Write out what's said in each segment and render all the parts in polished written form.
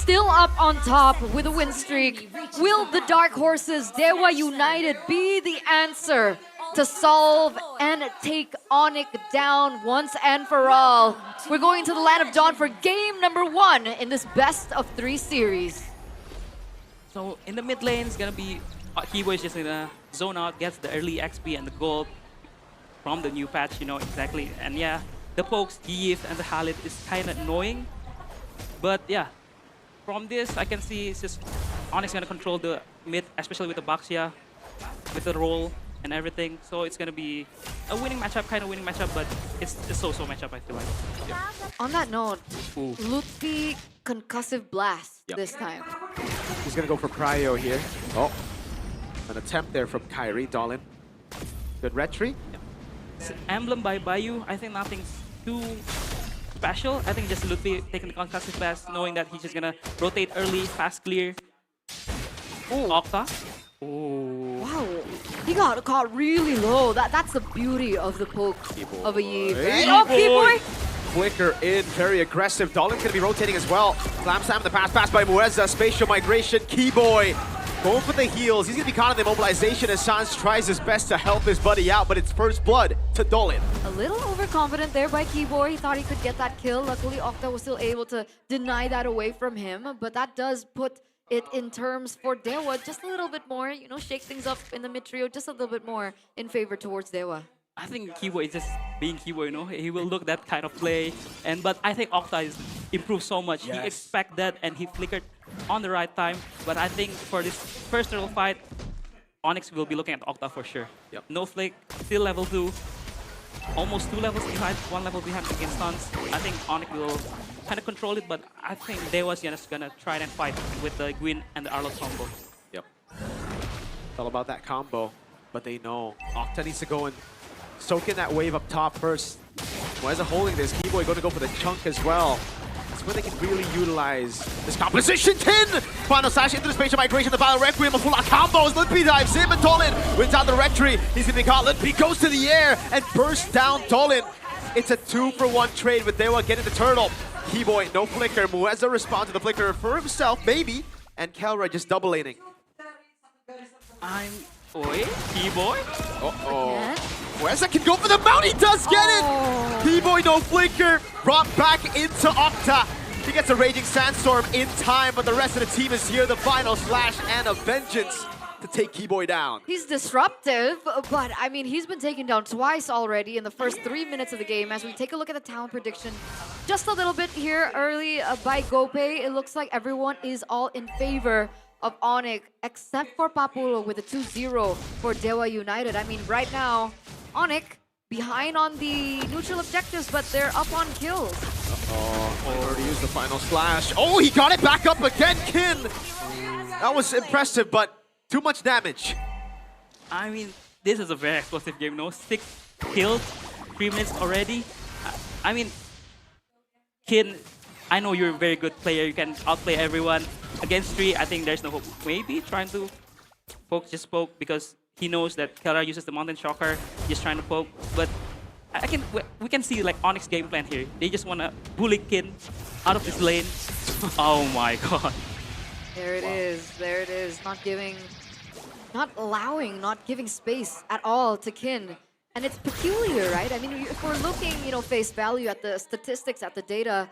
still up on top with a win streak. Will the Dark Horses Dewa United be the answer to solve and take Onic down once and for all? We're going to the Land of Dawn for game number 1 in this best of 3 series. So in the mid lane, it's gonna be Kibo is just gonna zone out, gets the early XP and the gold from the new patch, you know exactly. And yeah, the pokes, Eve and the Halit is kind of annoying. But yeah, from this I can see it's just Onyx gonna control the mid, especially with the Baxia, with the roll and everything. So it's gonna be a winning matchup, kind of winning matchup, but it's a so-so matchup, I feel like. Yeah. On that note, Ooh. Lutfi concussive blast this time. He's gonna go for Cryo here. Oh, an attempt there from Kyrie. Dolan. Good retry. Emblem by Bayou, I think nothing's too special. I think just Lutfi taking the concussive blast, knowing that he's just gonna rotate early, fast clear. Ooh. Octa. Ooh. Wow, he got caught really low. That's the beauty of the poke of a Yi. Hey, Oh, Keyboy! Flicker in, very aggressive. Dolan's gonna be rotating as well. Slam Sam in the pass by Muezza. Spatial migration. Keyboy going for the heals. He's gonna be caught in the immobilization as Sans tries his best to help his buddy out, but it's first blood to Dolan. A little overconfident there by Keyboy. He thought he could get that kill. Luckily, Octa was still able to deny that away from him. But that does put it in terms for Dewa just a little bit more, you know, shake things up in the mid trio just a little bit more in favor towards Dewa. I think Kibo is just being Kibo, you know. He will look that kind of play, but I think Octa is improved so much. Yes. He expect that and he flickered on the right time. But I think for this first turtle fight, Onyx will be looking at Octa for sure. Yep. No flick, still level 2, almost 2 levels behind, 1 level behind against stuns. I think Onyx will kind of control it, but I think Dewa's just gonna try and fight with the Gwyn and the Arlo combo. Yep. It's all about that combo, but they know Octa needs to go and soak in that wave up top first. Muezza holding this. Keyboy going to go for the chunk as well. It's where they can really utilize this composition. 10! Final slash into the spatial migration. The Battle Requiem, a full-out combos. Lutpi dives in, but Dolan wins out the retry. He's going to be caught. Lutpi goes to the air and bursts down Dolan. It's a 2-for-1 trade with Dewa getting the turtle. Keyboy, no flicker. Muezza responds to the flicker for himself, maybe. And Kelra just double laning. Oi, Keyboy? Uh-oh. Muezza can go for the mount. He does get it! Keyboy, no flicker. Brought back into Octa. He gets a Raging Sandstorm in time, but the rest of the team is here. The final slash and a vengeance to take Keyboy down. He's disruptive, but I mean, he's been taken down twice already in the first 3 minutes of the game. As we take a look at the talent prediction, just a little bit here early by Gope, it looks like everyone is all in favor of Onic, except for Papulo with a 2-0 for Dewa United. I mean, right now, Onic behind on the neutral objectives, but they're up on kills. Uh-oh, already used the final slash. Oh, he got it back up again, Kin! That was impressive, but too much damage. I mean, this is a very explosive game, no? 6 kills, 3 minutes already. I mean, Kin, I know you're a very good player. You can outplay everyone. Against 3, I think there's no hope. Maybe trying to just poke because he knows that Kelra uses the Mountain Shocker. Just trying to poke, but we can see like Onyx game plan here. They just want to bully Kin out of this lane. Oh my god. There it is. There it is. Not giving, not allowing, not giving space at all to Kin. And it's peculiar, right? I mean, if we're looking, you know, face value at the statistics, at the data,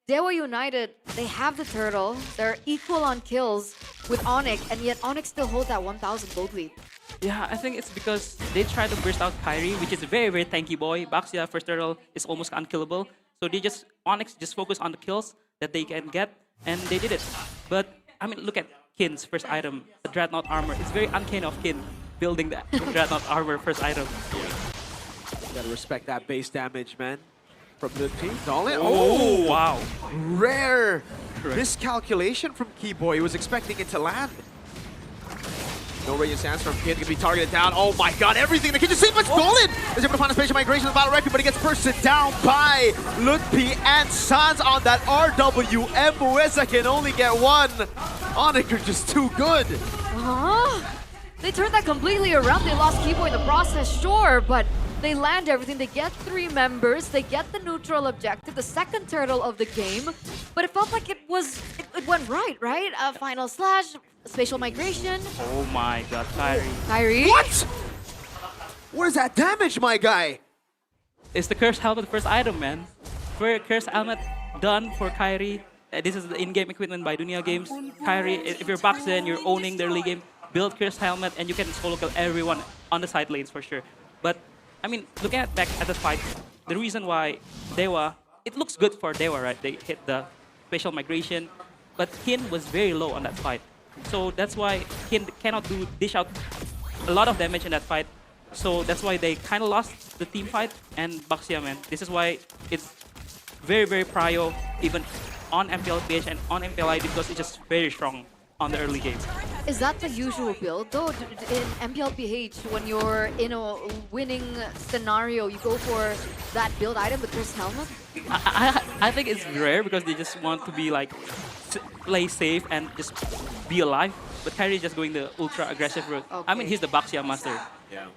Dewa United, they have the turtle. They're equal on kills with Onic, and yet Onic still holds that 1,000 gold lead. Yeah, I think it's because they try to burst out Kyrie, which is a very, very tanky boy. Baxia, first turtle, is almost unkillable. So they just, Onyx just focus on the kills that they can get, and they did it. But, I mean, look at Kin's first item, the Dreadnought armor. It's very uncanny of Kin building that Dreadnought armor first item. Gotta respect that base damage, man. From the team, Dolan. Oh, wow. Rare miscalculation from Keyboy. He was expecting it to land. No radiant sandstorm. Kid can be targeted down. Oh my god, everything. The kid just see much Dolan is able to find a spatial migration of the Battle Requiem, but he gets bursted down by Lutpi and Sans on that RWM. Muezza can only get one. Onic are just too good. They turned that completely around. They lost Keyboy in the process, sure, but They land everything. They get 3 members. They get the neutral objective, the second turtle of the game. But it felt like it went right? Final slash, spatial migration. Oh my god, Kyrie. Kyrie. What? Where's that damage, my guy? It's the Curse Helmet first item, man. For Curse Helmet done for Kyrie. This is the in-game equipment by Dunia Games. Kyrie, if you're Baxen, you're owning the early game, build Curse Helmet and you can solo kill everyone on the side lanes for sure. But, I mean, looking back at the fight, the reason why Dewa, it looks good for Dewa, right? They hit the spatial migration, but Kin was very low on that fight. So that's why Kin cannot dish out a lot of damage in that fight. So that's why they kind of lost the team fight. And Baxia, man, this is why it's very, very prio, even on MPLPH and on MPLID, because it's just very strong on the early game. Is that the usual build though? In MPLPH, when you're in a winning scenario, you go for that build item, the Curse Helmet? I think it's rare because they just want to be like, play safe and just be alive. But Kyrie is just going the ultra aggressive route. Okay. I mean, he's the Baxia master. Yeah.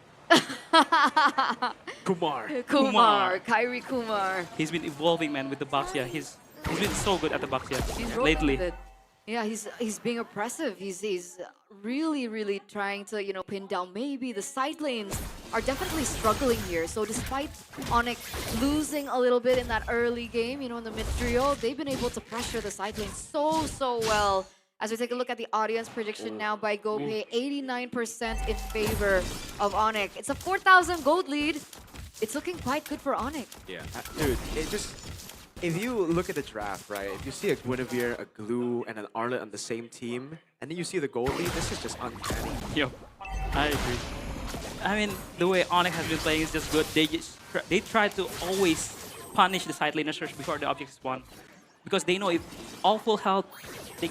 Kumar. Kumar, Kyrie Kumar. He's been evolving, man, with the Baxia. He's been so good at the Baxia He's rolling lately. with it. Yeah, he's being oppressive. He's really trying to, you know, pin down. Maybe the side lanes are definitely struggling here. So despite Onic losing a little bit in that early game, you know, in the mid trio, they've been able to pressure the side lanes so well. As we take a look at the audience prediction now by GoPay, 89% in favor of Onic. It's a 4,000 gold lead. It's looking quite good for Onic. Yeah. Dude, it just... If you look at the draft, right, if you see a Guinevere, a Glue, and an Arlet on the same team, and then you see the gold lead, this is just uncanny. Yo, I agree. I mean, the way Onic has been playing is just good. They try to always punish the side laners first before the object spawn, because they know if all full health, they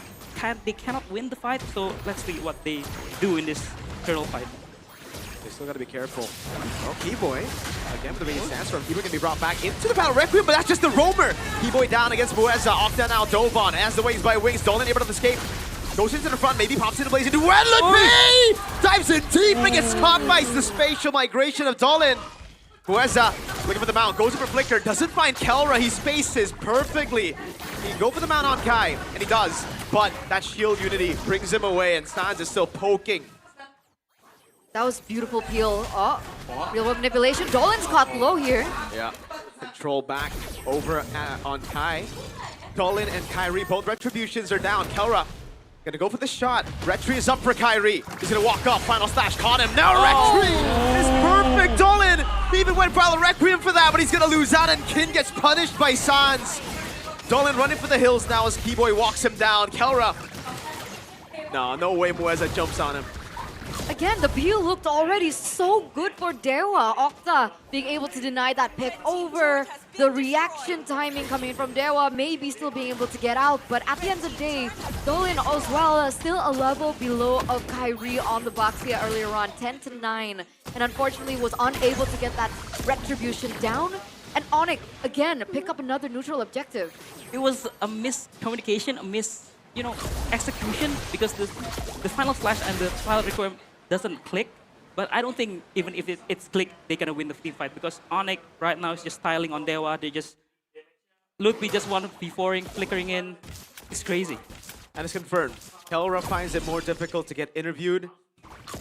cannot win the fight. So let's see what they do in this turtle fight. They still gotta be careful. Oh, Keyboy, again with the minion sandstorm. Keyboy can be brought back into the battle Requiem, but that's just the roamer. Keyboy down against Muezza. Octa now dove on as the wings by wings. Dolan able to escape. Goes into the front, maybe pops into blaze into Wedland B! Dives in deep and gets caught by the spatial migration of Dolan. Muezza looking for the mount, goes in for Flicker, doesn't find Kelra. He spaces perfectly. He can go for the mount on Kai, and he does. But that shield unity brings him away, and Sans is still poking. That was beautiful peel. Oh, real world manipulation. Dolan's caught low here. Yeah. Control back over on Kai. Dolan and Kyrie, both retributions are down. Kelra gonna go for the shot. Retri is up for Kyrie. He's gonna walk off. Final slash caught him. Now Retri is perfect. Dolan even went for a Requiem for that, but he's gonna lose out, and Kin gets punished by Sans. Dolan running for the hills now as Keyboy walks him down. Kelra. No way Muezza jumps on him. Again, the peel looked already so good for Dewa. Octa being able to deny that pick over. The reaction timing coming from Dewa, maybe still being able to get out. But at the end of the day, Dolan as well, still a level below of Kyrie on the box here earlier on, 10-9. And unfortunately was unable to get that retribution down. And Onic, again, pick up another neutral objective. It was a miscommunication, execution, because the final slash and the final requiem doesn't click. But I don't think even if it's clicked, they're gonna win the team fight, because Onic right now is just styling on Dewa. They just we just want to be flickering in. It's crazy. And it's confirmed. Kelra finds it more difficult to get interviewed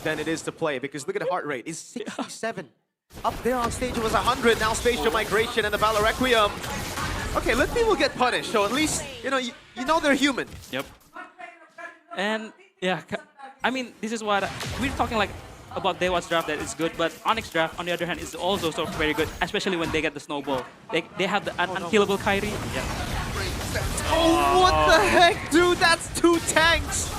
than it is to play, because look at the heart rate. It's 67. Up there on stage it was 100. Now spatial migration and the Valor Requiem. Okay, Limpy will get punished, so at least you know they're human. Yep. And yeah, I mean, this is what we're talking like about Dewa's draft that is good, but Onyx draft on the other hand is also so very good, especially when they get the snowball. They have the unkillable Kyrie. Yeah. Oh, what the heck, dude? That's 2 tanks.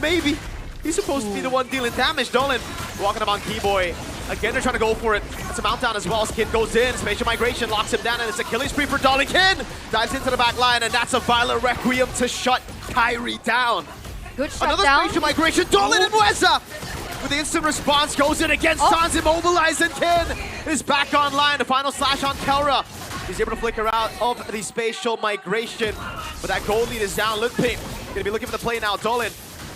Maybe he's supposed to be the one dealing damage. Dolan walking up on Keyboy. Again, they're trying to go for it. It's a mount down as well. Kin goes in. Spatial migration locks him down, and it's a killing spree for Dolan. Kin dives into the back line, and that's a Violet Requiem to shut Kyrie down. Good shut Another down. spatial migration. Dolan and Muezza with the instant response goes in against Sans, immobilized, and Kin is back online. The final slash on Kelra. He's able to flicker out of the spatial migration, but that gold lead is down. Limpy gonna be looking for the play now. Dolan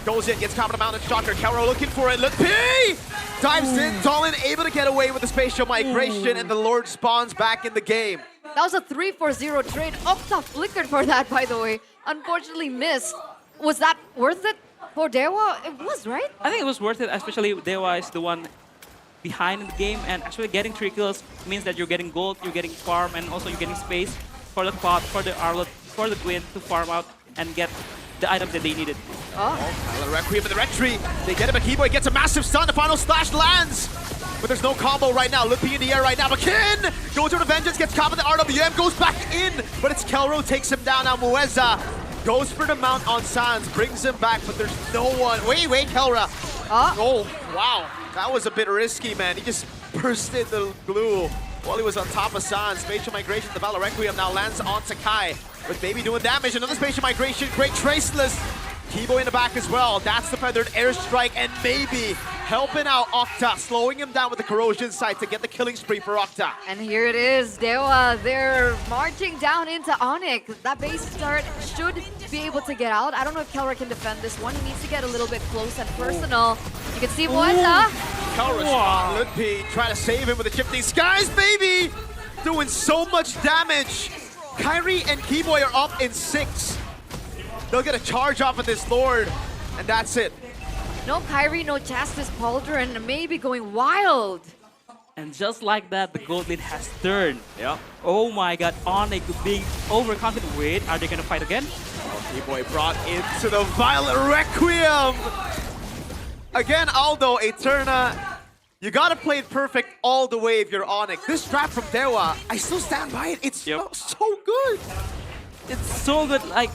Goes in, gets caught on the mountain shocker. Kelro looking for it. P dives in. Dolan able to get away with the spatial migration, and the Lord spawns back in the game. That was a 3-4-0 trade. Octa flickered for that, by the way. Unfortunately missed. Was that worth it for Dewa? It was, right? I think it was worth it, especially Dewa is the one behind in the game, and actually getting 3 kills means that you're getting gold, you're getting farm, and also you're getting space for the pot, for the Arlot, for the Gwyn to farm out and get the items that they needed. Tyler Requiem in the red tree. They get him, but Keyboy gets a massive stun. The final slash lands. But there's no combo right now. Lippy in the air right now. McKin goes for the vengeance, gets caught with the RWM, goes back in, but it's Kelro takes him down. Now Mueza goes for the mount on Sans, brings him back, but there's no one. Wait, Kelra. Oh, wow. That was a bit risky, man. He just bursted the glue while he was on top of Sans. Spatial migration, the Valor Requiem now lands on Sakai, but maybe doing damage. Another spatial migration, great traceless. Keyboy in the back as well. That's the feathered airstrike, and maybe helping out Octa, slowing him down with the corrosion sight to get the killing spree for Octa. And here it is, Dewa. They're marching down into Onic. That base start should be able to get out. I don't know if Kelra can defend this one. He needs to get a little bit close and personal. You can see Mueza. Kelra spot, Lippy trying to save him with the shifting skies, baby! Doing so much damage. Kyrie and Keyboy are up in 6. They'll get a charge off of this Lord, and that's it. No Kyrie, no Chastis Pauldron, maybe going wild. And just like that, the gold lead has turned. Yeah. Oh my god, Onic being overconfident. Wait, are they gonna fight again? Keyboy brought into the Violet Requiem. Again, Aldo, Eterna, you gotta play it perfect all the way if you're Onic. This trap from Dewa, I still stand by it. It's so good. It's so good, like,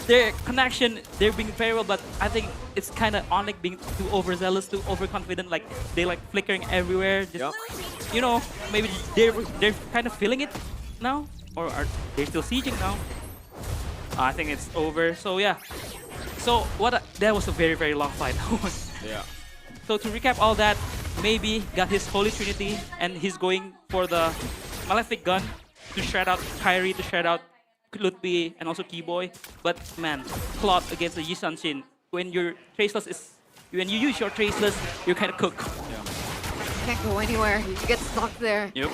their connection, they're being very well, but I think it's kind of Onic being too overzealous, too overconfident, like, they like flickering everywhere. Just, you know, maybe they're kind of feeling it now, or are they still sieging now? I think it's over, so yeah. So, that was a very, very long fight. Yeah. So to recap all that, maybe got his Holy Trinity, and he's going for the Malefic Gun to shred out Kyrie, to shred out Lutpi, and also Keyboy. But man, Claude against the Yisanshin, when your traceless is, when you use your traceless, you're kind of cooked. You can't go anywhere. You get stuck there. Yep.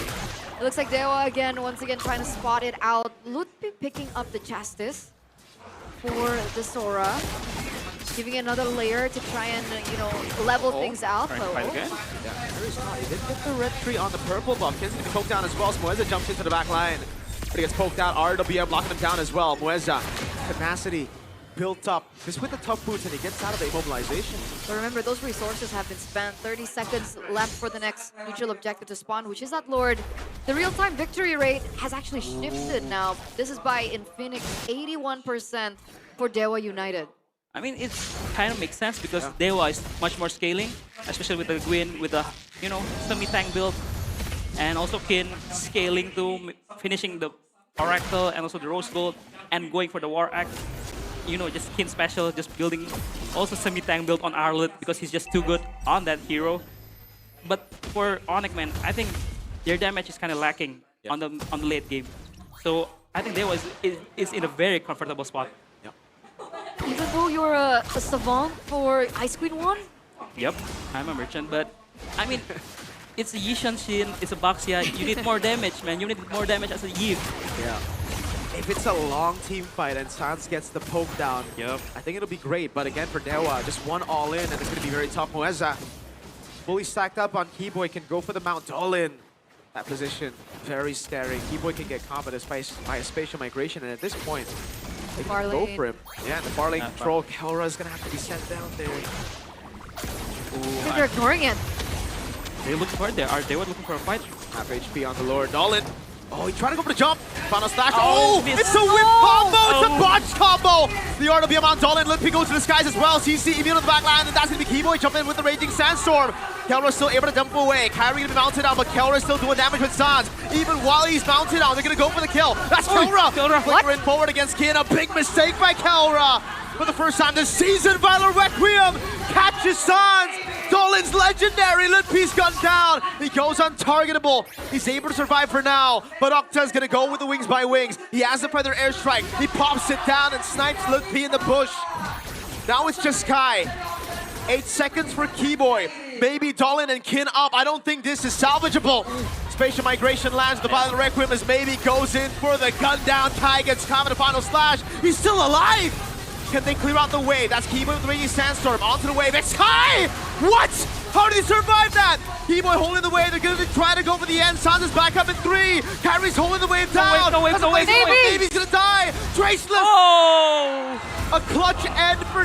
It looks like Dewa again, once again, trying to spot it out. Lutpi picking up the Chastis for the Sora. Giving another layer to try and, you know, level things out. Trying to fight again? Yeah, very smart. He didn't get the red tree on the purple buff. Ken's gonna be poked down as well. Mueza jumps into the back line. But he gets poked out. RWM blocking him down as well. Mueza, tenacity built up. Just with the tough boots, and he gets out of the immobilization. But remember, those resources have been spent. 30 seconds left for the next neutral objective to spawn, which is that Lord. The real-time victory rate has actually shifted now. This is by Infinix, 81% for Dewa United. I mean, it kind of makes sense because Dewa is much more scaling, especially with the Gwyn, with the, you know, semi-tank build. And also Kin scaling to finishing the Oracle and also the Rose Gold and going for the War Axe. You know, just Kin special, just building also semi-tank build on Arlet because he's just too good on that hero. But for Onic, man, I think their damage is kind of lacking on the late game. So I think Dewa is in a very comfortable spot. Even though you're a savant for Ice Queen 1? Yep, I'm a merchant, but I mean, it's a Yishanshin, it's a Baxia. You need more damage, man. You need more damage as a Yi. Yeah. If it's a long team fight and Sans gets the poke down, I think it'll be great. But again, for Dewa, just one all in, and it's going to be very tough. Mueza, fully stacked up on Keyboy, can go for the Mount all-in. That position, very scary. Keyboy can get caught by a spatial migration, and at this point, they can go for him. Yeah, the far lane control. Kelra is going to have to be sent down there. They're ignoring it. They're looking for it. They were looking for a fight. Half HP on the Lord. Dolan. Oh, he tried to go for the jump. Final slash. Oh, It's a whip combo. It's a botch combo. The RWM on Dolan. Lippy goes to the skies as well. CC immune on the back line, and that's going to be Keyboy jumping in with the Raging Sandstorm. Kelra still able to dump away. Kyrie going to be mounted out, but Kelra still doing damage with Sans. Even while he's mounted out, they're going to go for the kill. That's Kelra. Flickering forward against Kin. A big mistake by Kelra. For the first time this season, Violet Requiem catches Sans. Dolan's legendary. Lippy's gunned down. He goes untargetable. He's able to survive for now, but Octa's gonna go with the wings by wings. He has the Feather Airstrike. He pops it down and snipes Lippy in the bush. Now it's just Sky. 8 seconds for Keyboy. Maybe Dolan and Kin up. I don't think this is salvageable. Spatial Migration lands. The Violent Requiem as maybe goes in for the gun down. Kai gets caught in the final slash. He's still alive. Can they clear out the wave? That's Keyboy with Raging Sandstorm. Onto the wave. It's Sky! What? How did he survive that? Keyboy holding the wave. They're going to try to go for the end. Sans is back up in 3. Carrie's holding the wave down. No wave. Maybe's going to die. Traceless. Oh! A clutch end for